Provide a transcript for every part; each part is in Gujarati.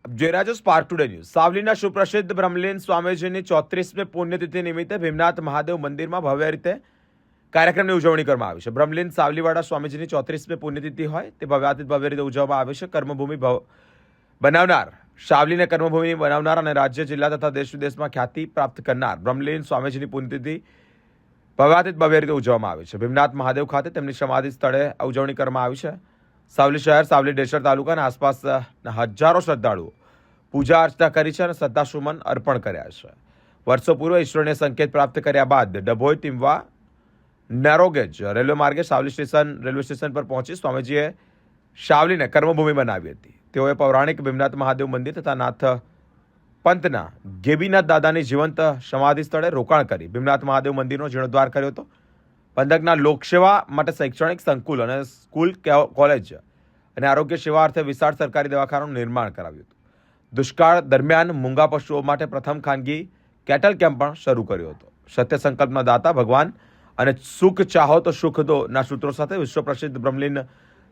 जयराज स्पार्क टुडे न्यूज सावलीना सुप्रसिद्ध ब्रह्मलीन स्वामीजीની 34મી પુણ્યતિથિ નિમિત્તે ભીમનાથ મહાદેવ મંદિરમાં ભવ્ય રીતે કાર્યક્રમની ઉજવણી કરવામાં આવી છે। બ્રહ્મલીન સાવલીવાળા સ્વામીજીની 34મી પુણ્યતિથિ હોય તે ભવ્યાતિથિ ભવ્ય રીતે ઉજવવામાં આવે છે। કર્મભૂમિ બનાવનાર સાવલીને કર્મભૂમિ બનાવનાર અને રાજ્ય જિલ્લા તથા દેશ વિદેશમાં ખ્યાતિ પ્રાપ્ત કરનાર બ્રહ્મલીન સ્વામીજીની પુણ્યતિથિ ભવ્યાતિથિ ભવ્ય રીતે ઉજવવામાં આવી છે। ભીમનાથ મહાદેવ ખાતે તેમની સમાધિ સ્થળે ઉજવણી કરવામાં આવી છે। સાવલી શહેર સાવલી ડેસર તાલુકાના આસપાસના હજારો શ્રદ્ધાળુઓ પૂજા અર્ચના કરી છે અને શ્રદ્ધાસુમન અર્પણ કર્યા છે। વર્ષો પૂર્વે ઈશ્વરને સંકેત પ્રાપ્ત કર્યા બાદ ડભોઈ ટીમવા નેરોગેજ રેલવે માર્ગે સાવલી રેલવે સ્ટેશન પર પહોંચી સ્વામીજીએ સાવલીને કર્મભૂમિ બનાવી હતી। તેઓએ પૌરાણિક ભીમનાથ મહાદેવ મંદિર તથા નાથ પંથના ગેબીનાથ દાદાની જીવંત સમાધિ સ્થળે રોકાણ કરી ભીમનાથ મહાદેવ મંદિરનો જીર્ણોદ્ધાર કર્યો હતો। પંથકના લોકસેવા માટે શૈક્ષણિક સંકુલ અને સ્કૂલ કોલેજ અને આરોગ્ય સેવા અર્થે વિશાળ સરકારી દવાખાનાનું નિર્માણ કરાવ્યું હતું। દુષ્કાળ દરમિયાન મૂંગા પશુઓ માટે પ્રથમ ખાનગી કેટલ કેમ્પ પણ શરૂ કર્યો હતો। સત્ય સંકલ્પના દાતા ભગવાન અને સુખ ચાહો તો સુખ દો ના સૂત્રો સાથે વિશ્વ પ્રસિદ્ધ બ્રહ્મલીન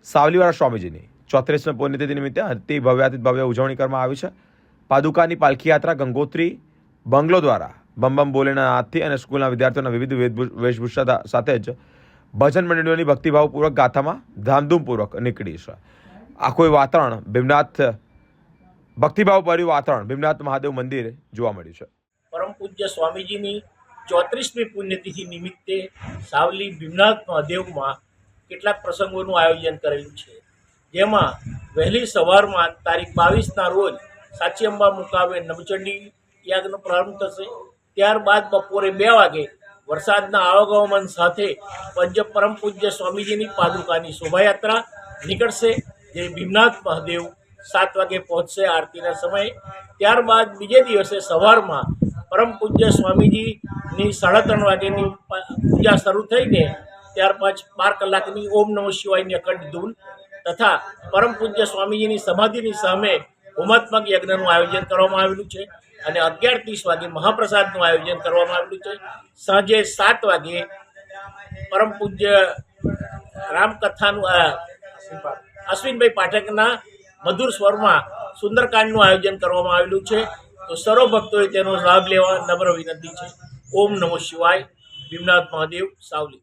સાવલીવાળા સ્વામીજીની 34મી પુણ્યતિથિ નિમિત્તે અતિ ભવ્યાતિથિ ભવ્ય ઉજવણી કરવામાં આવી છે। પાદુકાની પાલખી યાત્રા ગંગોત્રી બંગલો દ્વારા બમ બમ બોલેના નાદથી અને સ્કૂલના વિદ્યાર્થીઓના વિવિધ વેશભૂષા સાથે જ ભજન મંડળીઓની ભક્તિભાવપૂર્વક ગાથામાં ધામધૂમપૂર્વક નીકળી છે। આખું વાતાવરણ ભીમનાથ ભક્તિભાવભર્યું વાતાવરણ ભીમનાથ મહાદેવ મંદિરે જોવા મળ્યું છે। પરમ પૂજ્ય સ્વામીજીની 34મી પુણ્યતિથિ નિમિત્તે સાવલી ભીમનાથ મહાદેવમાં કેટલાક પ્રસંગોનું આયોજન કરેલું છે, જેમાં વહેલી સવારમાં તારીખ 22ના રોજ સાચી અંબા મુકામે નવચંડી યાગનો પ્રારંભ થશે। ત્યારબાદ બપોરે 2 વાગે વરસાદના આગમન સાથે પરમ પૂજ્ય સ્વામીજીની પાદુકાની શોભાયાત્રા નીકળશે, જે ભીમનાથ મહાદેવ 7 વાગે પહોંચશે આરતીના સમયે। ત્યારબાદ બીજે દિવસે સવારમાં પરમ પૂજ્ય સ્વામીજીની 3:30 વાગ્યાની પૂજા શરૂ થઈને ત્યાર પછી 12 કલાકની ઓમ નમઃ શિવાયની અખંડ ધૂન તથા પરમ પૂજ્ય સ્વામીજીની સમાધિની સામે હોમાત્મક યજ્ઞનું આયોજન કરવામાં આવેલું છે અને 11:30 વાગે મહાપ્રસાદનું આયોજન કરવામાં આવેલું છે। સાંજે 7 વાગે પરમ પૂજ્ય રામકથાનું અશ્વિનભાઈ પાઠકના મધુર સ્વરમાં સુંદરકાંડનું આયોજન કરવામાં આવેલું છે। તો સર્વ ભક્તોએ તેનો લાભ લેવા નમ્ર વિનંતી છે। ઓમ નમઃ શિવાય। ભીમનાથ મહાદેવ સાવલી।